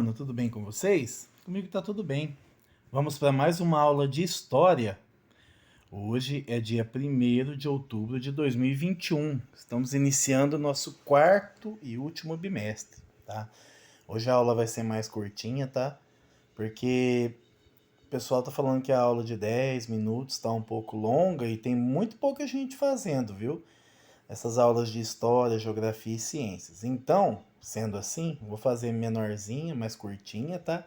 turmando, tudo bem com vocês? Comigo tá tudo bem. Vamos para mais uma aula de história. Hoje é dia 1º de outubro de 2021. Estamos iniciando o nosso quarto e último bimestre, tá? Hoje a aula vai ser mais curtinha, tá? Porque o pessoal tá falando que a aula de 10 minutos tá um pouco longa e tem muito pouca gente fazendo, viu? Essas aulas de história, geografia e ciências. Então, sendo assim, vou fazer menorzinha, mais curtinha, tá?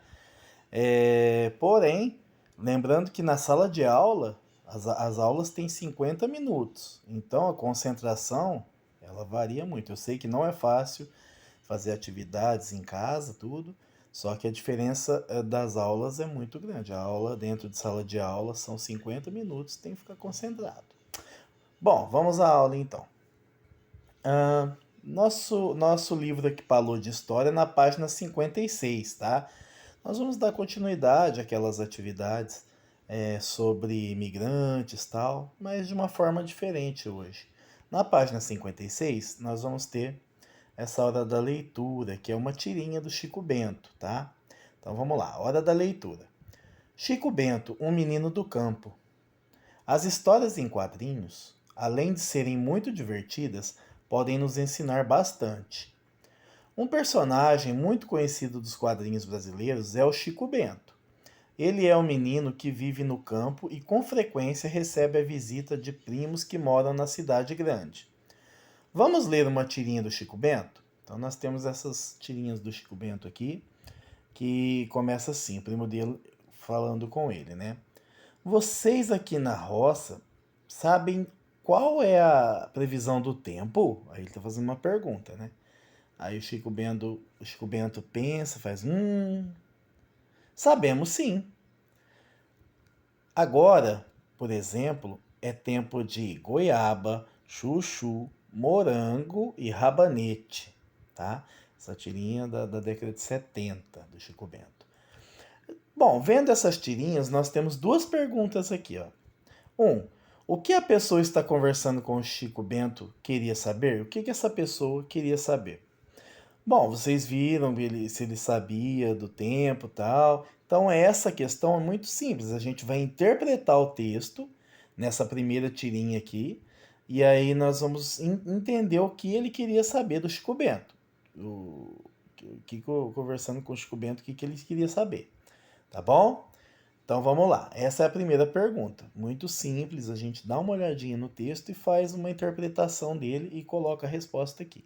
Porém, lembrando que na sala de aula, as aulas têm 50 minutos. Então, a concentração, ela varia muito. Eu sei que não é fácil fazer atividades em casa, tudo. Só que a diferença das aulas é muito grande. A aula dentro de sala de aula são 50 minutos, tem que ficar concentrado. Bom, vamos à aula então. Nosso livro aqui falou de história na página 56, tá? Nós vamos dar continuidade àquelas atividades sobre imigrantes e tal, mas de uma forma diferente hoje. Na página 56, nós vamos ter essa hora da leitura, que é uma tirinha do Chico Bento, tá? Então vamos lá, hora da leitura. Chico Bento, um menino do campo. As histórias em quadrinhos, além de serem muito divertidas, podem nos ensinar bastante. Um personagem muito conhecido dos quadrinhos brasileiros é o Chico Bento. Ele é um menino que vive no campo e com frequência recebe a visita de primos que moram na cidade grande. Vamos ler uma tirinha do Chico Bento? Então nós temos essas tirinhas do Chico Bento aqui, que começa assim, o primo dele falando com ele, né? Vocês aqui na roça sabem qual é a previsão do tempo? Aí ele tá fazendo uma pergunta, né? Aí o Chico Bento pensa, faz. Sabemos sim. Agora, por exemplo, é tempo de goiaba, chuchu, morango e rabanete, tá? Essa tirinha da década de 70 do Chico Bento. Bom, vendo essas tirinhas, nós temos duas perguntas aqui, ó. O que a pessoa está conversando com o Chico Bento queria saber? O que essa pessoa queria saber? Bom, vocês viram se ele sabia do tempo e tal. Então, essa questão é muito simples. A gente vai interpretar o texto nessa primeira tirinha aqui, e aí nós vamos entender o que ele queria saber do Chico Bento. Conversando com o Chico Bento, o que ele queria saber. Tá bom? Então vamos lá. Essa é a primeira pergunta. Muito simples, a gente dá uma olhadinha no texto e faz uma interpretação dele e coloca a resposta aqui.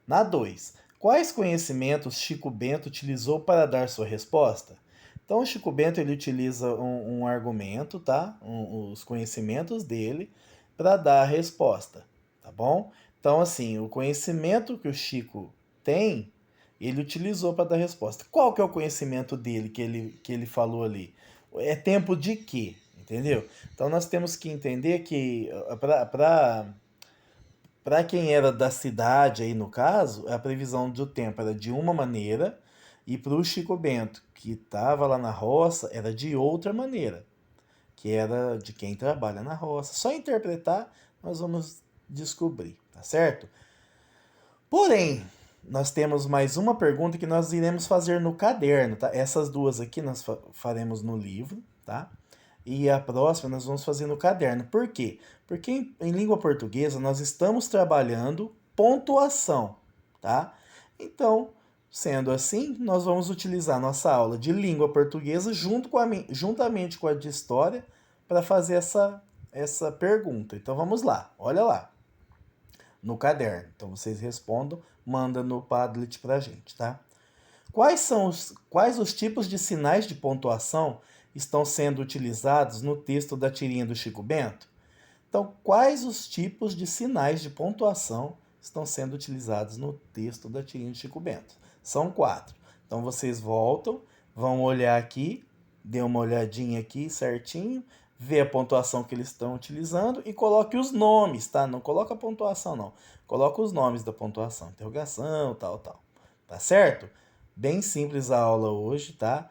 Na 2, quais conhecimentos Chico Bento utilizou para dar sua resposta? Então, o Chico Bento ele utiliza um argumento, tá? Os conhecimentos dele para dar a resposta, tá bom? Então, assim, o conhecimento que o Chico tem, ele utilizou para dar a resposta. Qual que é o conhecimento dele que ele falou ali? É tempo de quê? Entendeu? Então, nós temos que entender que para quem era da cidade aí no caso, a previsão do tempo era de uma maneira e para o Chico Bento, que estava lá na roça, era de outra maneira, que era de quem trabalha na roça. Só interpretar nós vamos descobrir, tá certo? Porém, nós temos mais uma pergunta que nós iremos fazer no caderno, tá? Essas duas aqui nós faremos no livro, tá? E a próxima nós vamos fazer no caderno. Por quê? Porque em língua portuguesa nós estamos trabalhando pontuação, tá? Então, sendo assim, nós vamos utilizar nossa aula de língua portuguesa juntamente com a de história para fazer essa pergunta. Então vamos lá, olha lá no caderno. Então vocês respondam, manda no Padlet pra gente, tá? Quais os tipos de sinais de pontuação estão sendo utilizados no texto da tirinha do Chico Bento? Então, quais os tipos de sinais de pontuação estão sendo utilizados no texto da tirinha do Chico Bento? São 4. Então vocês voltam, vão olhar aqui, dê uma olhadinha aqui certinho, vê a pontuação que eles estão utilizando e coloque os nomes, tá? Não coloca a pontuação, não. Coloca os nomes da pontuação, interrogação, tal, tal. Tá certo? Bem simples a aula hoje, tá?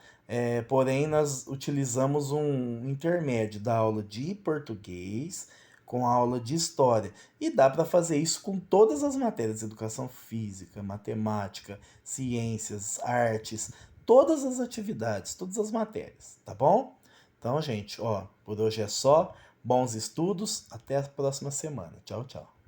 Porém, nós utilizamos um intermédio da aula de português com a aula de história. E dá para fazer isso com todas as matérias: educação física, matemática, ciências, artes. todas as atividades, todas as matérias, tá bom? Então, gente, ó, por hoje é só. Bons estudos, até a próxima semana. Tchau, tchau.